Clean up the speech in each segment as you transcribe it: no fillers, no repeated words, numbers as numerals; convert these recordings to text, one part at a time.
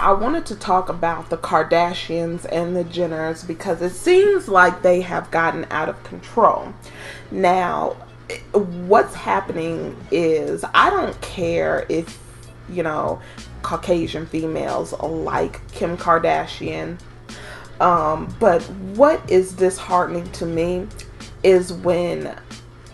I wanted to talk about the Kardashians and the Jenners because it seems like they have gotten out of control. Now, what's happening is, I don't care if, Caucasian females like Kim Kardashian. But what is disheartening to me is when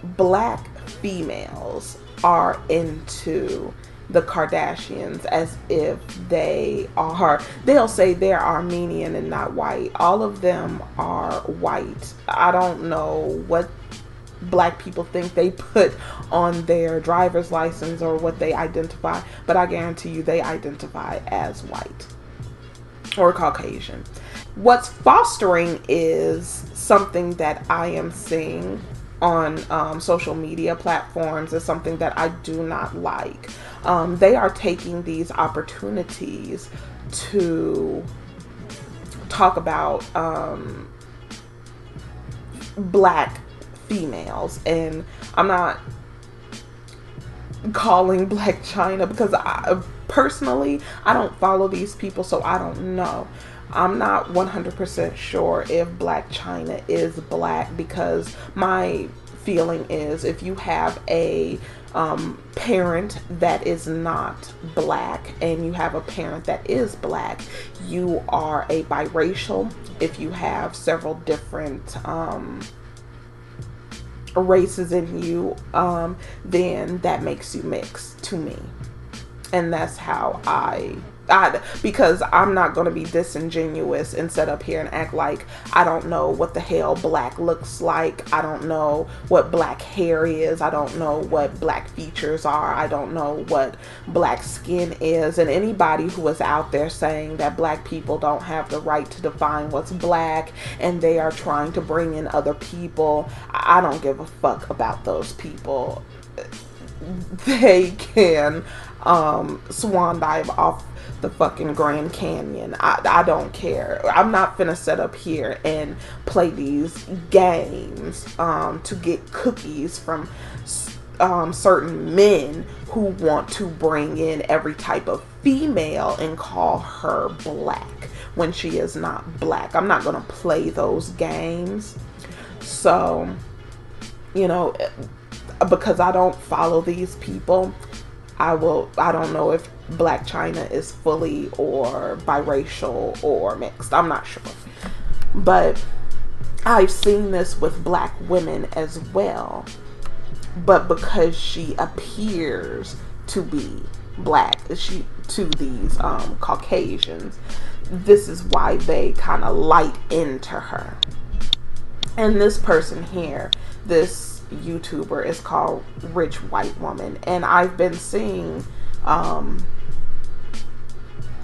black females are into the Kardashians as if they'll say they're Armenian and not white. All of them are white. I don't know what black people think they put on their driver's license or what they identify, but I guarantee you they identify as white or Caucasian. What's fostering is something that I am seeing on social media platforms is something that I do not like. They are taking these opportunities to talk about black females, and I'm not calling Blac Chyna because personally I don't follow these people, so I don't know. I'm not 100% sure if Blac Chyna is black, because my feeling is if you have a parent that is not black and you have a parent that is black, you are a biracial. If you have several different races in you, then that makes you mixed to me. And that's how because I'm not going to be disingenuous and sit up here and act like I don't know what the hell black looks like. I don't know what black hair is. I don't know what black features are. I don't know what black skin is. And anybody who is out there saying that black people don't have the right to define what's black and they are trying to bring in other people, I don't give a fuck about those people. They can swan dive off the fucking Grand Canyon. I don't care. I'm not finna sit up here and play these games to get cookies from certain men who want to bring in every type of female and call her black when she is not black. I'm not gonna play those games. So, because I don't follow these people, I don't know if Blac Chyna is fully or biracial or mixed. I'm not sure. But I've seen this with black women as well. But because she appears to be black, to these Caucasians, this is why they kind of light into her. And this person here, this YouTuber, is called Rich White Woman, and I've been seeing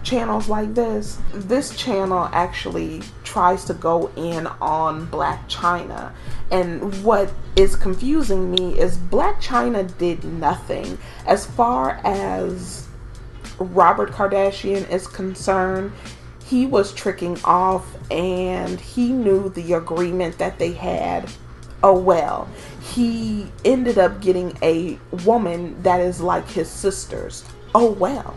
channels like this. This channel actually tries to go in on Blac Chyna, and what is confusing me is Blac Chyna did nothing. As far as Robert Kardashian is concerned, he was tricking off and he knew the agreement that they had. Oh well, he ended up getting a woman that is like his sisters. Oh well.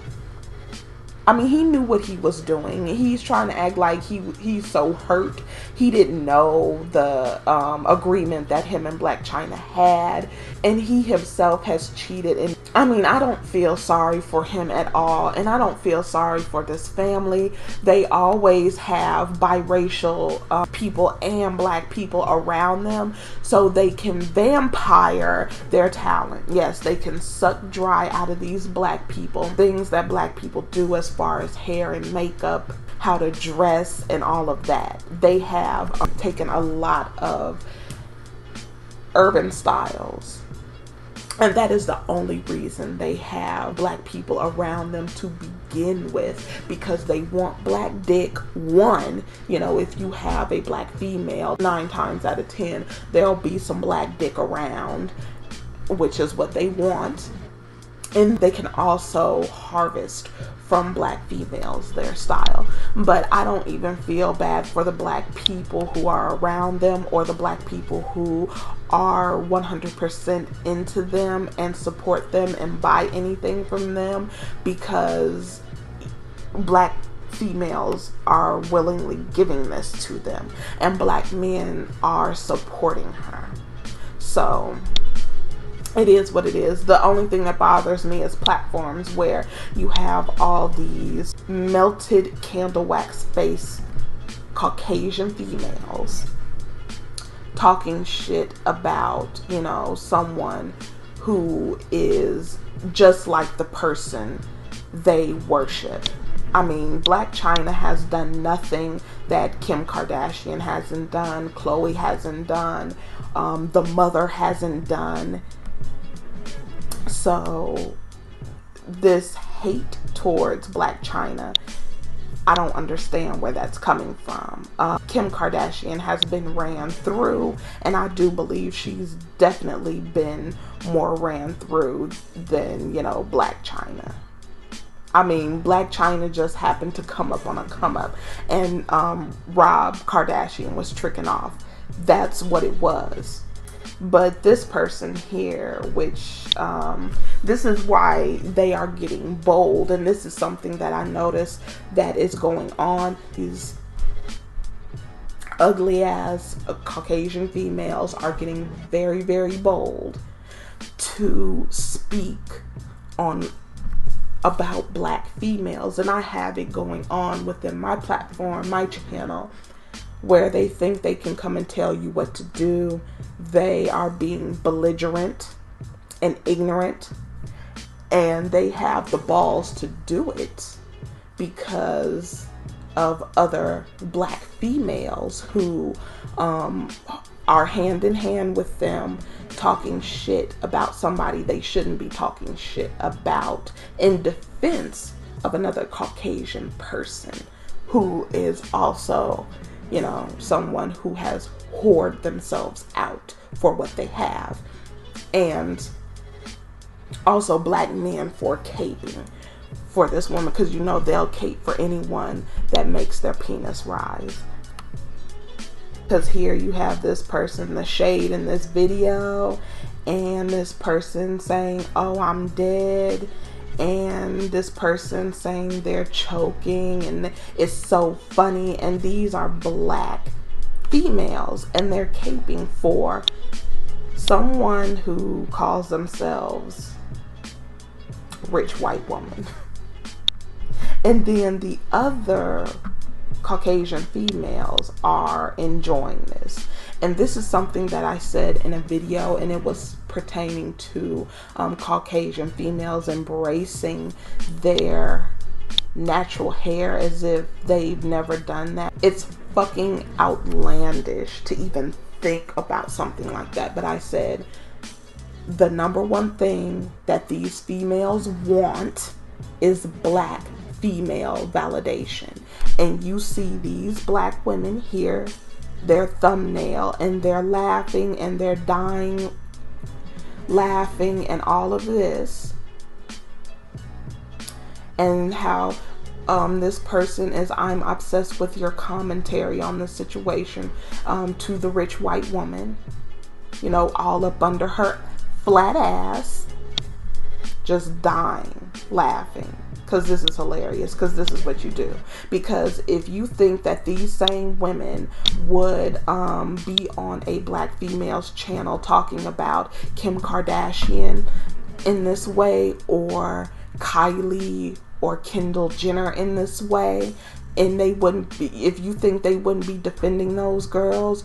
I mean, he knew what he was doing. He's trying to act like he's so hurt. He didn't know the agreement that him and Blac Chyna had. And he himself has cheated. And I mean, I don't feel sorry for him at all. And I don't feel sorry for this family. They always have biracial people and black people around them, so they can vampire their talent. Yes, they can suck dry out of these black people things that black people do as far as hair and makeup, how to dress, and all of that. They have taken a lot of urban styles, and that is the only reason they have black people around them to begin with, because they want black dick. One, if you have a black female, 9 times out of 10 there'll be some black dick around, which is what they want. And they can also harvest from black females their style. But I don't even feel bad for the black people who are around them, or the black people who are 100% into them and support them and buy anything from them, because black females are willingly giving this to them, and black men are supporting her. So it is what it is. The only thing that bothers me is platforms where you have all these melted candle wax face Caucasian females talking shit about, you know, someone who is just like the person they worship. I mean, Blac Chyna has done nothing that Kim Kardashian hasn't done, Khloe hasn't done, the mother hasn't done. So this hate towards Blac Chyna, I don't understand where that's coming from. Kim Kardashian has been ran through, and I do believe she's definitely been more ran through than, you know, Blac Chyna. I mean, Blac Chyna just happened to come up on a come up, and Rob Kardashian was tricking off. That's what it was. But this person here, which this is why they are getting bold, and this is something that I noticed that is going on. These ugly ass Caucasian females are getting very, very bold to speak on about black females, and I have it going on within my platform, my channel, where they think they can come and tell you what to do. They are being belligerent and ignorant, and they have the balls to do it because of other black females who are hand in hand with them, talking shit about somebody they shouldn't be talking shit about in defense of another Caucasian person who is also, you know, someone who has whored themselves out for what they have. And also black men for caping for this woman, because, you know, they'll cape for anyone that makes their penis rise. Because here you have this person, the shade in this video, and this person saying, oh, I'm dead, and this person saying they're choking, and it's so funny. And these are black females, and they're caping for someone who calls themselves rich white woman. And then the other Caucasian females are enjoying this. And this is something that I said in a video, and it was pertaining to Caucasian females embracing their natural hair as if they've never done that. It's fucking outlandish to even think about something like that. But I said the number one thing that these females want is black female validation. And you see these black women here, their thumbnail, and they're laughing and they're dying laughing and all of this, and how this person is, I'm obsessed with your commentary on the situation, to the rich white woman, you know, all up under her flat ass, just dying laughing. Because this is hilarious, because this is what you do. Because if you think that these same women would be on a black female's channel talking about Kim Kardashian in this way, or Kylie or Kendall Jenner in this way, and they wouldn't be, if you think they wouldn't be defending those girls,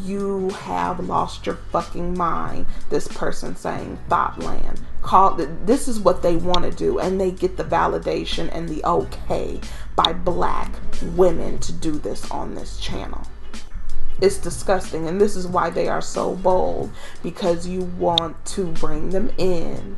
you have lost your fucking mind. This person saying Thoughtland. This is what they want to do, and they get the validation and the okay by black women to do this on this channel. It's disgusting, and this is why they are so bold, because you want to bring them in.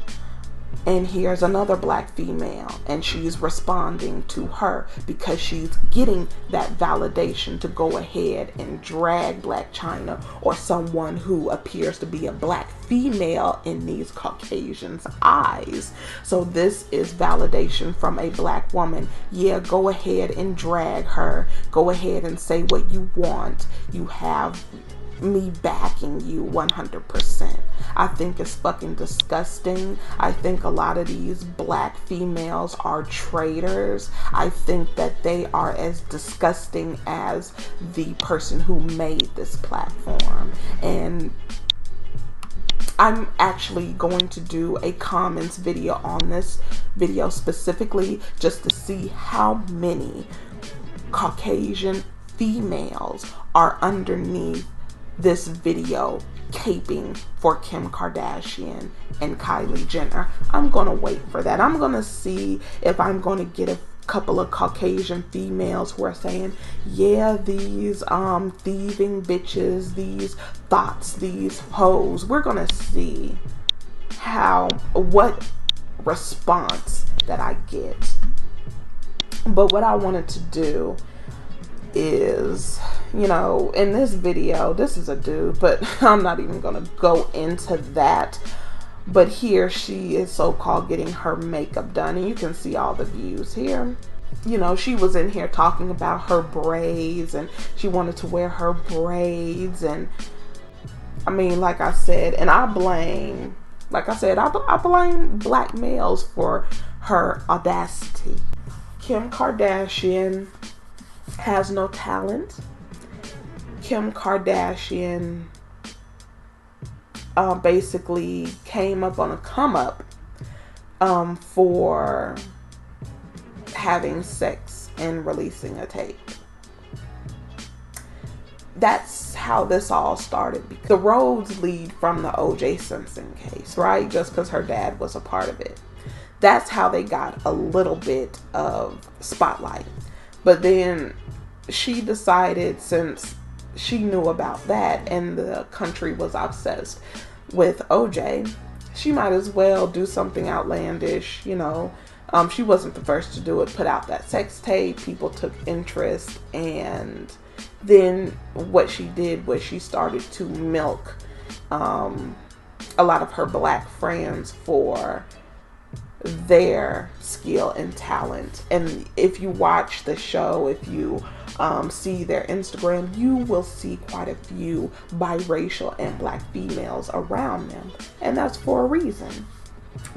And here's another black female, and she's responding to her because she's getting that validation to go ahead and drag Blac Chyna, or someone who appears to be a black female in these Caucasians' eyes. So this is validation from a black woman. Yeah, go ahead and drag her. Go ahead and say what you want. You have me backing you 100%. I think it's fucking disgusting. I think a lot of these black females are traitors. I think that they are as disgusting as the person who made this platform. And I'm actually going to do a comments video on this video specifically just to see how many Caucasian females are underneath this video caping for Kim Kardashian and Kylie Jenner. I'm gonna wait for that. I'm gonna see if I'm gonna get a couple of Caucasian females who are saying, yeah, these thieving bitches, these thoughts, these hoes. We're gonna see what response that I get. But what I wanted to do is, you know, in this video, this is a dude, but I'm not even gonna go into that. But here she is so-called getting her makeup done, and you can see all the views here. You know, she was in here talking about her braids, and she wanted to wear her braids. And I mean, like I said, and I blame black males for her audacity. Kim Kardashian has no talent. Kim Kardashian basically came up on a come up for having sex and releasing a tape. That's how this all started. The roads lead from the O.J. Simpson case, right? Just because her dad was a part of it. That's how they got a little bit of spotlight. But then she decided, since she knew about that and the country was obsessed with OJ, she might as well do something outlandish, you know. She wasn't the first to do it, put out that sex tape. People took interest, and then what she did was she started to milk a lot of her black friends for their skill and talent. And if you watch the show, if you see their Instagram, you will see quite a few biracial and black females around them, and that's for a reason.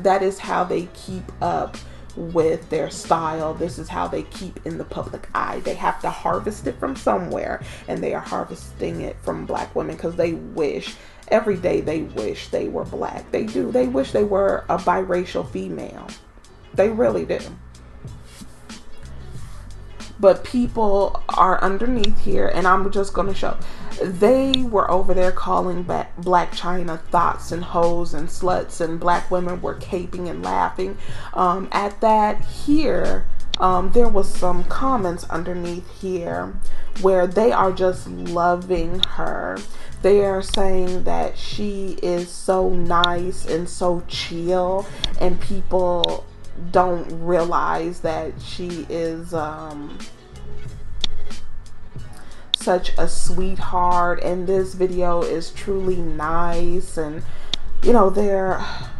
That is how they keep up with their style. This is how they keep in the public eye. They have to harvest it from somewhere, and they are harvesting it from black women because they wish every day, they wish they were black. They do. They wish they were a biracial female. They really do. But people are underneath here, and I'm just going to show. They were over there calling Blac Chyna thoughts and hoes and sluts, and black women were caping and laughing at that. Here, there was some comments underneath here where they are just loving her. They are saying that she is so nice and so chill, and people don't realize that she is such a sweetheart, and this video is truly nice. And you know, they're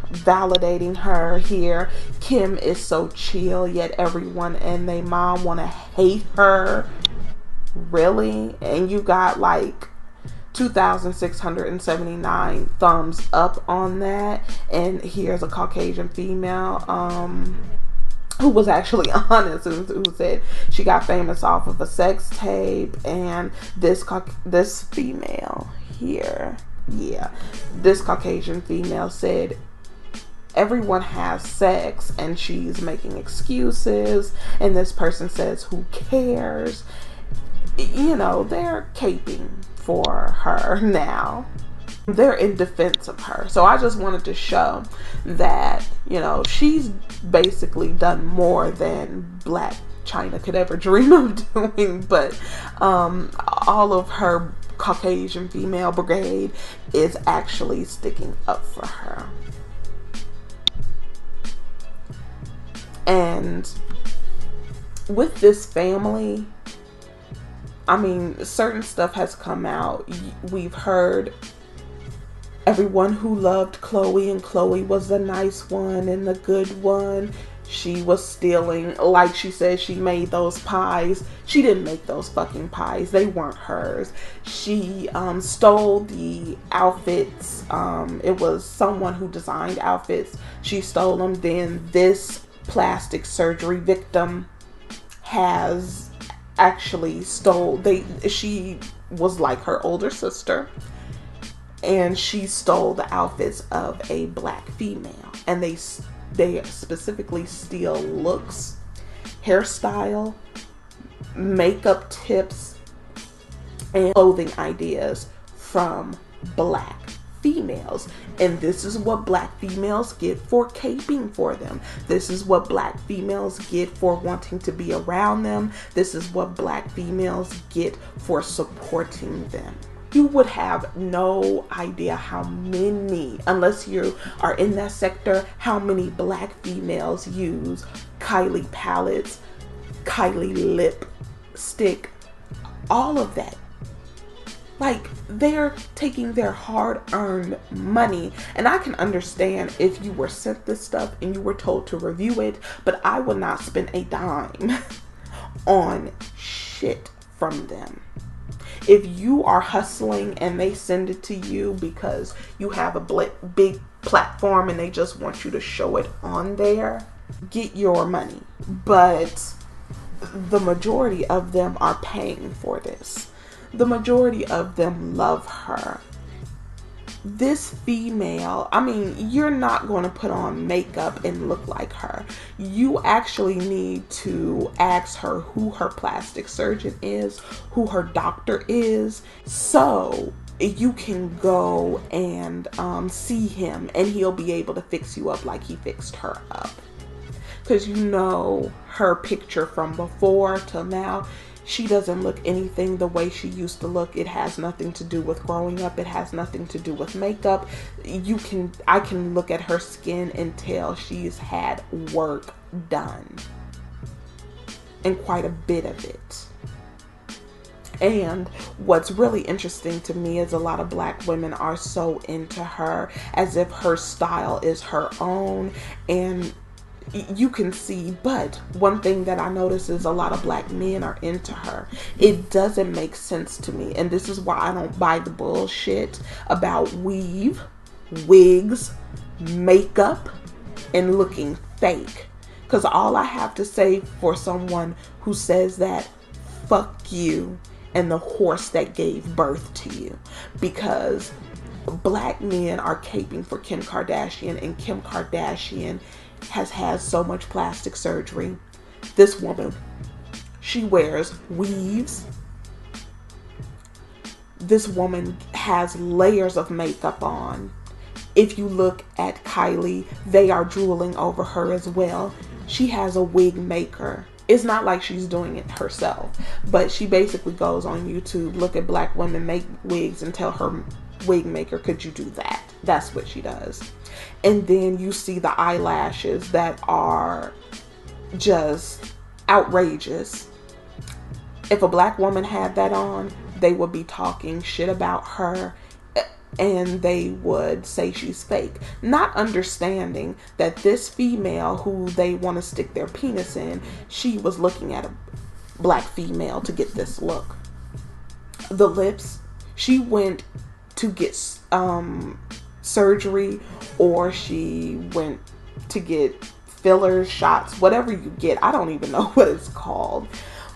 validating her here. Kim is so chill, yet everyone and their mom want to hate her. Really? And you got like 2,679 thumbs up on that. And here's a Caucasian female who was actually honest, who said she got famous off of a sex tape. And this female here, yeah, this Caucasian female said everyone has sex, and she's making excuses. And this person says, who cares? You know, they're caping for her now. They're in defense of her. So I just wanted to show that, you know, she's basically done more than Blac Chyna could ever dream of doing. But all of her Caucasian female brigade is actually sticking up for her. And with this family, I mean, certain stuff has come out. We've heard everyone who loved Khloe, and Khloe was the nice one and the good one. She was stealing, like she said, she made those pies. She didn't make those fucking pies. They weren't hers. She stole the outfits. It was someone who designed outfits. She stole them. Then this plastic surgery victim has actually she was like her older sister, and she stole the outfits of a black female, and they specifically steal looks, hairstyle, makeup tips, and clothing ideas from black females. And this is what black females get for caping for them. This is what black females get for wanting to be around them. This is what black females get for supporting them. You would have no idea how many, unless you are in that sector, how many black females use Kylie palettes, Kylie lipstick, all of that. Like, they're taking their hard-earned money. And I can understand if you were sent this stuff and you were told to review it, but I would not spend a dime on shit from them. If you are hustling and they send it to you because you have a big platform and they just want you to show it on there, get your money. But the majority of them are paying for this. The majority of them love her. This female, I mean, you're not going to put on makeup and look like her. You actually need to ask her who her plastic surgeon is, who her doctor is, so you can go and see him, and he'll be able to fix you up like he fixed her up. Because you know her picture from before till now, she doesn't look anything the way she used to look. It has nothing to do with growing up. It has nothing to do with makeup. I can look at her skin and tell she's had work done. And quite a bit of it. And what's really interesting to me is a lot of black women are so into her, as if her style is her own, and you can see. But one thing that I notice is a lot of black men are into her. It doesn't make sense to me, and this is why I don't buy the bullshit about weave, wigs, makeup, and looking fake. Because all I have to say for someone who says that, fuck you and the horse that gave birth to you. Because black men are caping for Kim Kardashian, and Kim Kardashian has had so much plastic surgery. This woman, she wears weaves. This woman has layers of makeup on. If you look at Kylie, they are drooling over her as well. She has a wig maker. It's not like she's doing it herself, but she basically goes on YouTube, look at black women make wigs, and tell her wig maker, could you do that? That's what she does. And then you see the eyelashes that are just outrageous. If a black woman had that on, they would be talking shit about her, and they would say she's fake, not understanding that this female who they want to stick their penis in, she was looking at a black female to get this look. The lips, she went to get surgery, or she went to get fillers, shots, whatever you get. I don't even know what it's called,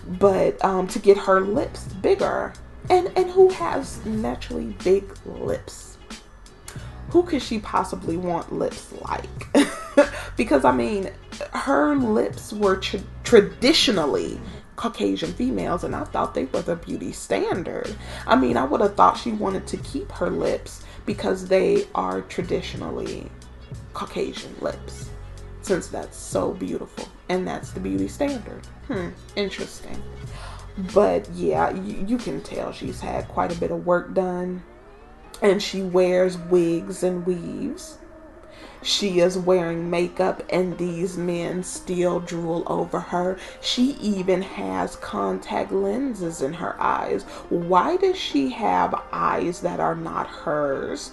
but to get her lips bigger. And who has naturally big lips? Who could she possibly want lips like? Because I mean, her lips were traditionally Caucasian females, and I thought they were the beauty standard. I mean, I would have thought she wanted to keep her lips because they are traditionally Caucasian lips, since that's so beautiful and that's the beauty standard. Interesting. But yeah, you can tell she's had quite a bit of work done, and she wears wigs and weaves. She is wearing makeup, and these men still drool over her. She even has contact lenses in her eyes. Why does she have eyes that are not hers?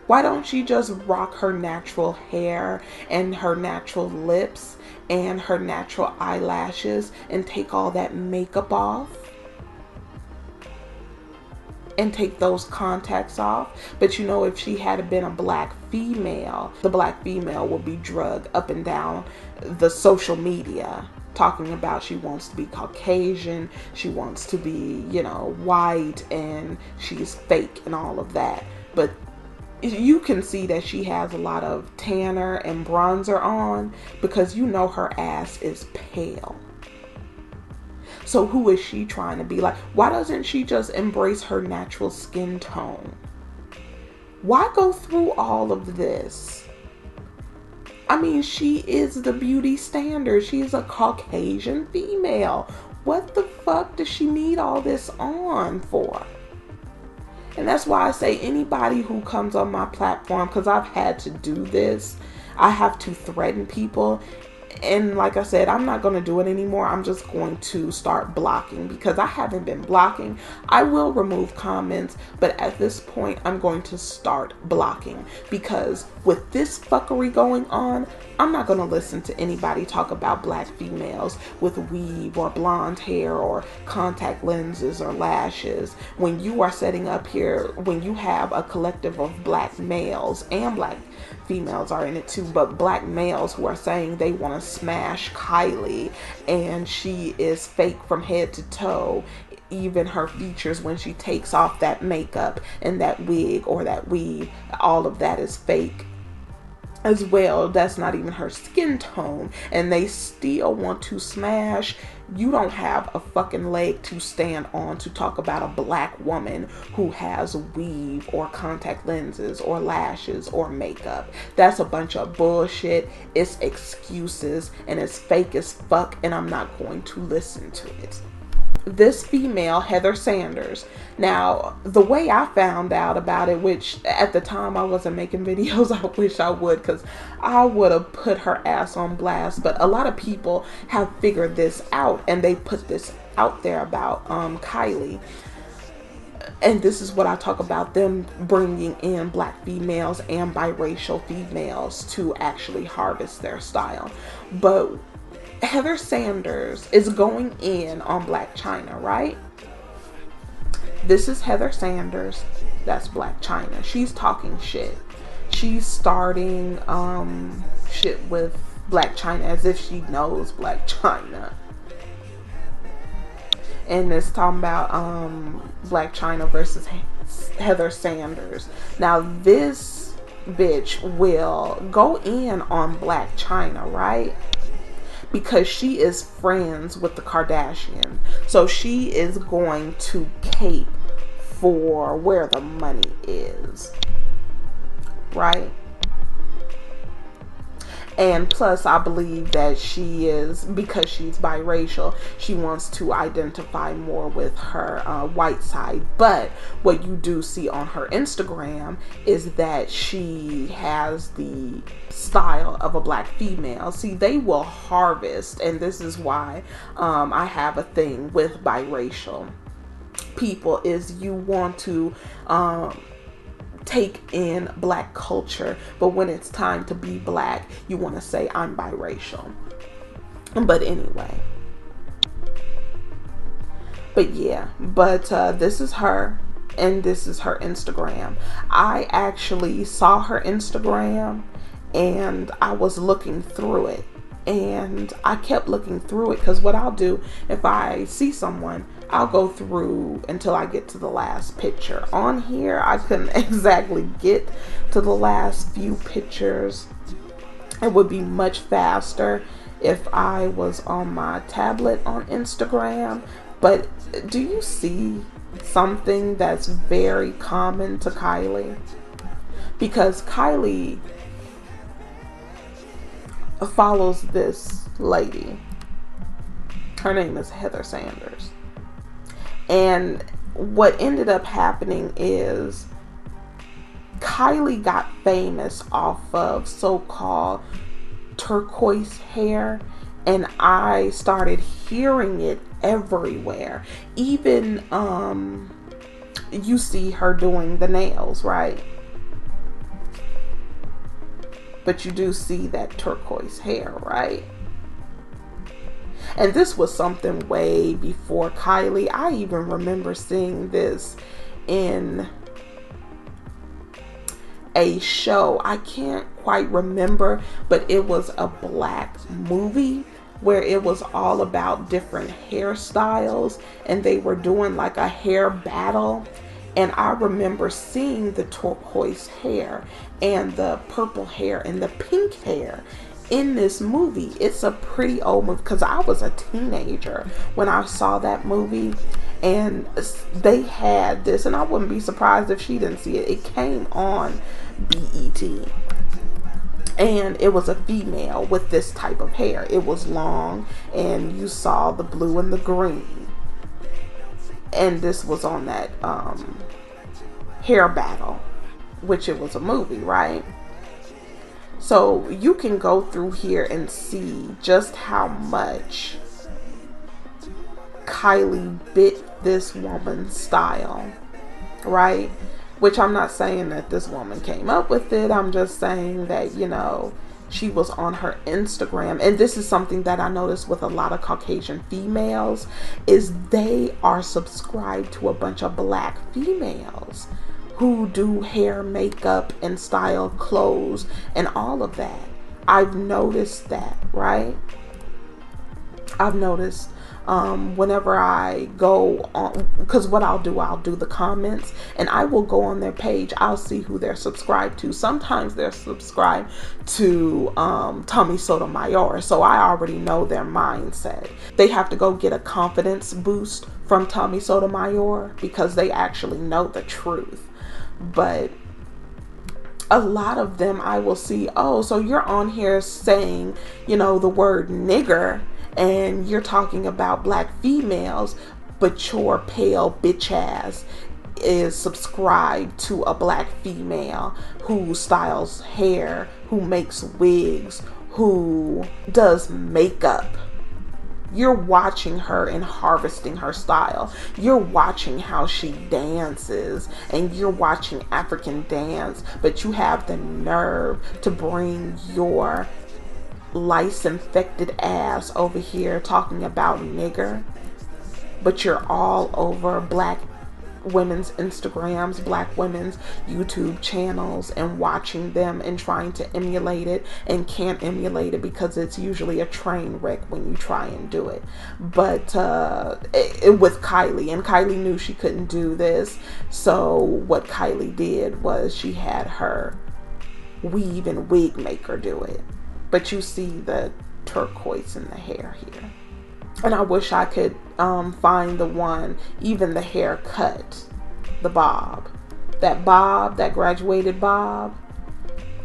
Why don't she just rock her natural hair and her natural lips and her natural eyelashes and take all that makeup off? And take those contacts off. But you know, if she had been a black female, the black female would be drugged up and down the social media talking about she wants to be Caucasian, she wants to be, you know, white, and she's fake and all of that. But you can see that she has a lot of tanner and bronzer on because you know her ass is pale. So who is she trying to be like? Why doesn't she just embrace her natural skin tone? Why go through all of this? I mean, she is the beauty standard. She is a Caucasian female. What the fuck does she need all this on for? And that's why I say anybody who comes on my platform, because I've had to do this, I have to threaten people. And like I said, I'm not going to do it anymore. I'm just going to start blocking because I haven't been blocking. I will remove comments, but at this point, I'm going to start blocking because with this fuckery going on, I'm not going to listen to anybody talk about black females with weave or blonde hair or contact lenses or lashes. When you are setting up here, when you have a collective of black males and black females are in it too, but black males who are saying they want to smash Kylie and she is fake from head to toe, even her features when she takes off that makeup and that wig or that weave, all of that is fake as well. That's not even her skin tone, and they still want to smash. You don't have a fucking leg to stand on to talk about a black woman who has weave or contact lenses or lashes or makeup. That's a bunch of bullshit. It's excuses and it's fake as fuck, and I'm not going to listen to it. This female, Heather Sanders. Now, the way I found out about it, which at the time I wasn't making videos, I wish I would, because I would have put her ass on blast. But a lot of people have figured this out, and they put this out there about Kylie. And this is what I talk about, them bringing in black females and biracial females to actually harvest their style. But Heather Sanders is going in on Blac Chyna, right? This is Heather Sanders. That's Blac Chyna. She's talking shit. She's starting shit with Blac Chyna as if she knows Blac Chyna. And it's talking about Blac Chyna versus Heather Sanders. Now this bitch will go in on Blac Chyna, right? Because she is friends with the Kardashians. So she is going to cape for where the money is. Right? And plus, I believe that she is, because she's biracial, she wants to identify more with her white side. But what you do see on her Instagram is that she has the style of a black female. See, they will harvest, and this is why I have a thing with biracial people, is you want to take in black culture, but when it's time to be black, you want to say I'm biracial. But anyway, but yeah, but this is her, and this is her Instagram. I actually saw her Instagram and I was looking through it, and I kept looking through it because what I'll do if I see someone, I'll go through until I get to the last picture. On here, I couldn't exactly get to the last few pictures. It would be much faster if I was on my tablet on Instagram. But do you see something that's very common to Kylie? Because Kylie follows this lady. Her name is Heather Sanders. And what ended up happening is Kylie got famous off of so-called turquoise hair, and I started hearing it everywhere. Even you see her doing the nails, right? but you do see that turquoise hair, right? And this was something way before Kylie. I even remember seeing this in a show. I can't quite remember, but it was a black movie where it was all about different hairstyles, and they were doing like a hair battle. And I remember seeing the turquoise hair and the purple hair and the pink hair in this movie. It's a pretty old movie because I was a teenager when I saw that movie, and they had this, and I wouldn't be surprised if she didn't see it. It came on BET, and it was a female with this type of hair. It was long, and you saw the blue and the green, and this was on that hair battle, which it was a movie, right? So you can go through here and see just how much Kylie bit this woman's style, right? Which I'm not saying that this woman came up with it. I'm just saying that, you know, she was on her Instagram. And this is something that I noticed with a lot of Caucasian females, is they are subscribed to a bunch of black females who do hair, makeup, and style clothes and all of that. I've noticed that, right? I've noticed whenever I go on, because what I'll do the comments, and I will go on their page. I'll see who they're subscribed to. Sometimes they're subscribed to Tommy Sotomayor, so I already know their mindset. They have to go get a confidence boost from Tommy Sotomayor because they actually know the truth. But a lot of them I will see, oh, so you're on here saying, you know, the word nigger, and you're talking about black females, but your pale bitch ass is subscribed to a black female who styles hair, who makes wigs, who does makeup. You're watching her and harvesting her style. You're watching how she dances, and you're watching African dance, but you have the nerve to bring your lice-infected ass over here talking about nigger, but you're all over black women's Instagrams, black women's YouTube channels, and watching them and trying to emulate it, and can't emulate it because it's usually a train wreck when you try and do it. But with Kylie, and Kylie knew she couldn't do this, so what Kylie did was she had her weave and wig maker do it. But you see the turquoise in the hair here. And I wish I could find the one, even the haircut, the bob. That graduated bob.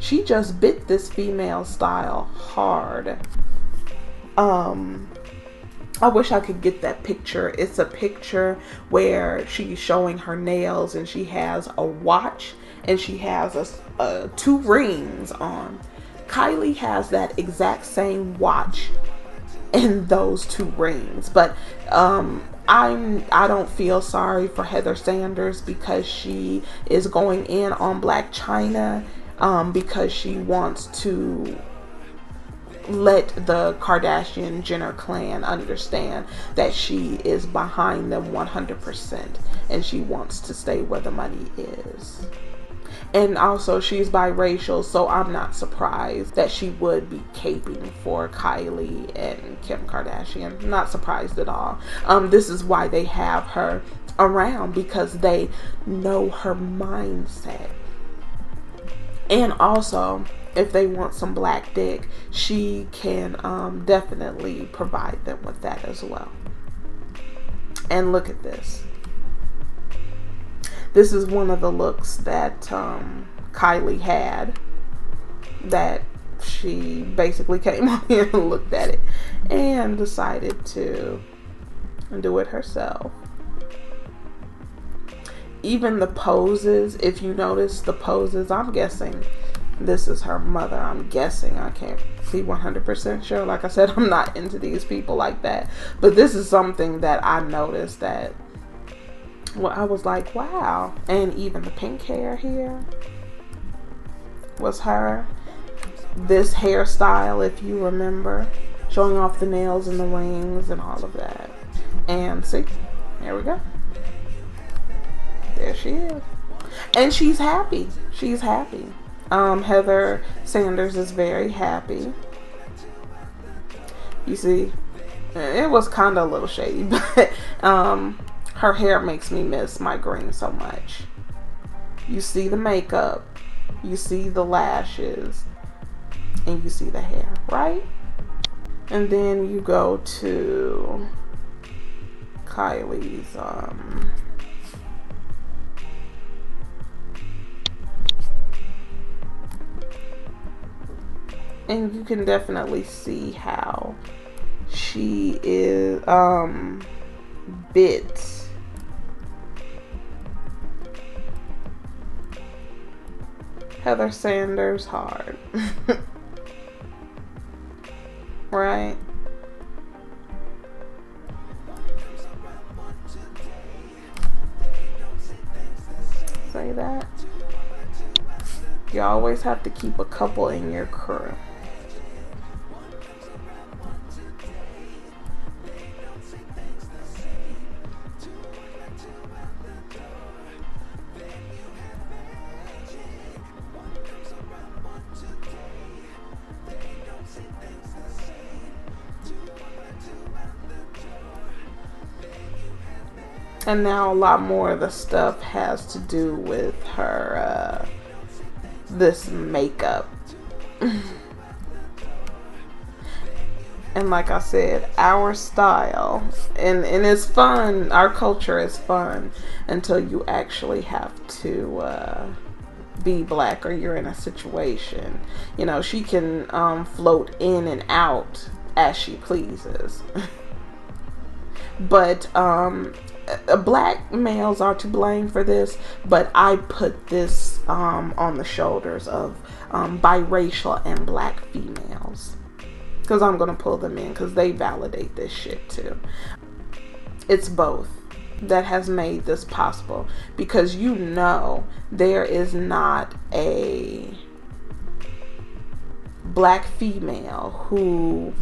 She just bit this female style hard. I wish I could get that picture. It's a picture where she's showing her nails, and she has a watch, and she has two rings on. Kylie has that exact same watch and those two rings. But I don't feel sorry for Heather Sanders because she is going in on Blac Chyna because she wants to let the Kardashian Jenner clan understand that she is behind them 100%, and she wants to stay where the money is. And also, she's biracial, so I'm not surprised that she would be caping for Kylie and Kim Kardashian. Not surprised at all. This is why they have her around, because they know her mindset. And also, if they want some black dick, she can definitely provide them with that as well. And look at this. This is one of the looks that Kylie had, that she basically came on here and looked at it and decided to do it herself. Even the poses, if you notice the poses, I'm guessing this is her mother. I'm guessing. I can't be 100% sure. Like I said, I'm not into these people like that. But this is something that I noticed that, well, I was like, wow. And even the pink hair here was her. this hairstyle, if you remember, showing off the nails and the rings and all of that. And see, here we go. There she is. And she's happy. She's happy. Heather Sanders is very happy. You see, it was kind of a little shady, but her hair makes me miss my green so much. You see the makeup, you see the lashes, and you see the hair, right? And then you go to Kylie's and you can definitely see how she is bit Heather Sanders hard. Right? Say that. You always have to keep a couple in your crew. And now a lot more of the stuff has to do with her, this makeup. And like I said, our style, and it's fun, our culture is fun until you actually have to be black or you're in a situation. You know, she can float in and out as she pleases. But black males are to blame for this, but I put this on the shoulders of biracial and black females, because I'm gonna pull them in because they validate this shit too. It's both that has made this possible, because you know there is not a black female who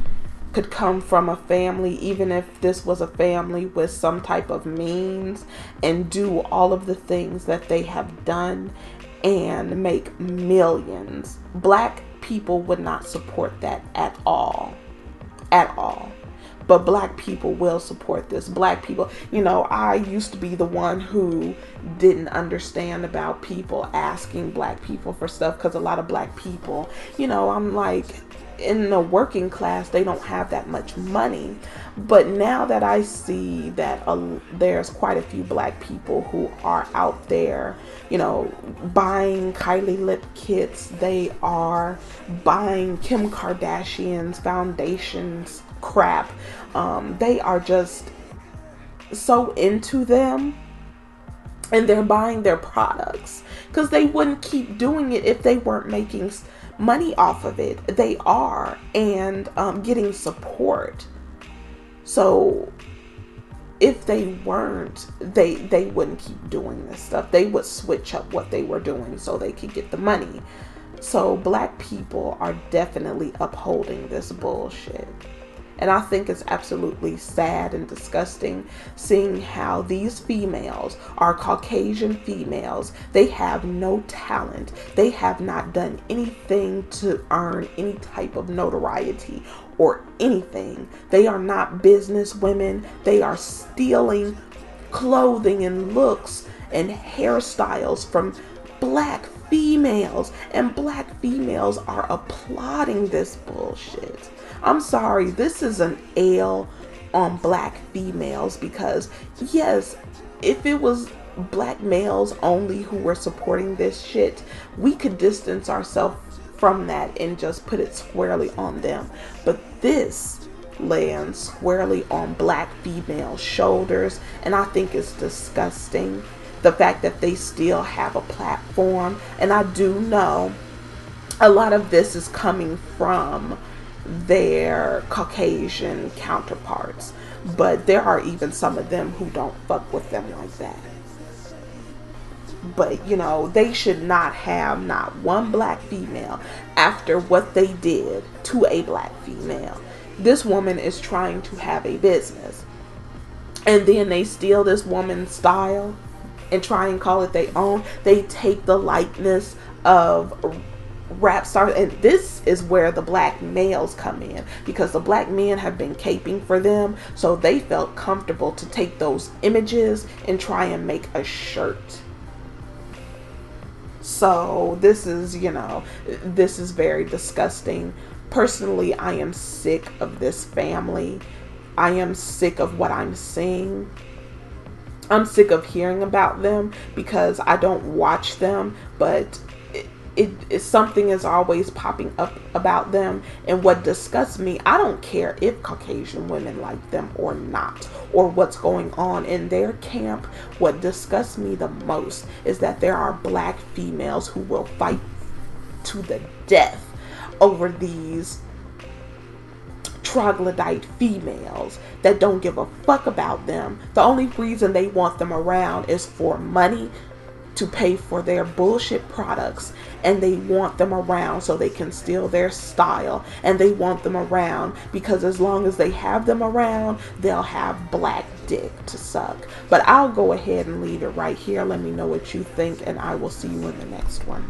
could come from a family, even if this was a family with some type of means, and do all of the things that they have done and make millions. Black people would not support that at all. At all. But black people will support this. Black people, you know, I used to be the one who didn't understand about people asking black people for stuff, because a lot of black people, you know, I'm like, in the working class, they don't have that much money. But now that I see that there's quite a few black people who are out there, you know, buying Kylie lip kits, they are buying Kim Kardashian's foundations crap. They are just so into them, and they're buying their products because they wouldn't keep doing it if they weren't making money off of it. They are, and getting support. So if they weren't, they wouldn't keep doing this stuff. They would switch up what they were doing so they could get the money. So black people are definitely upholding this bullshit. And I think it's absolutely sad and disgusting seeing how these females are Caucasian females. They have no talent. They have not done anything to earn any type of notoriety or anything. They are not business women. They are stealing clothing and looks and hairstyles from black females. And black females are applauding this bullshit. I'm sorry, this is an L on black females, because yes, if it was black males only who were supporting this shit, we could distance ourselves from that and just put it squarely on them. But this lands squarely on black female shoulders, and I think it's disgusting, the fact that they still have a platform. And I do know a lot of this is coming from their Caucasian counterparts, but there are even some of them who don't fuck with them like that. But, you know, they should not have not one black female after what they did to a black female. This woman is trying to have a business, and then they steal this woman's style and try and call it their own. They take the likeness of rap stars, and this is where the black males come in, because the black men have been caping for them, so they felt comfortable to take those images and try and make a shirt. So this is, you know, this is very disgusting. Personally, I am sick of this family. I am sick of what I'm seeing. I'm sick of hearing about them because I don't watch them, but something is always popping up about them. And what disgusts me, I don't care if Caucasian women like them or not, or what's going on in their camp. What disgusts me the most is that there are black females who will fight to the death over these troglodyte females that don't give a fuck about them. The only reason they want them around is for money, to pay for their bullshit products, and they want them around so they can steal their style, and they want them around because as long as they have them around, they'll have black dick to suck. But I'll go ahead and leave it right here. Let me know what you think, and I will see you in the next one.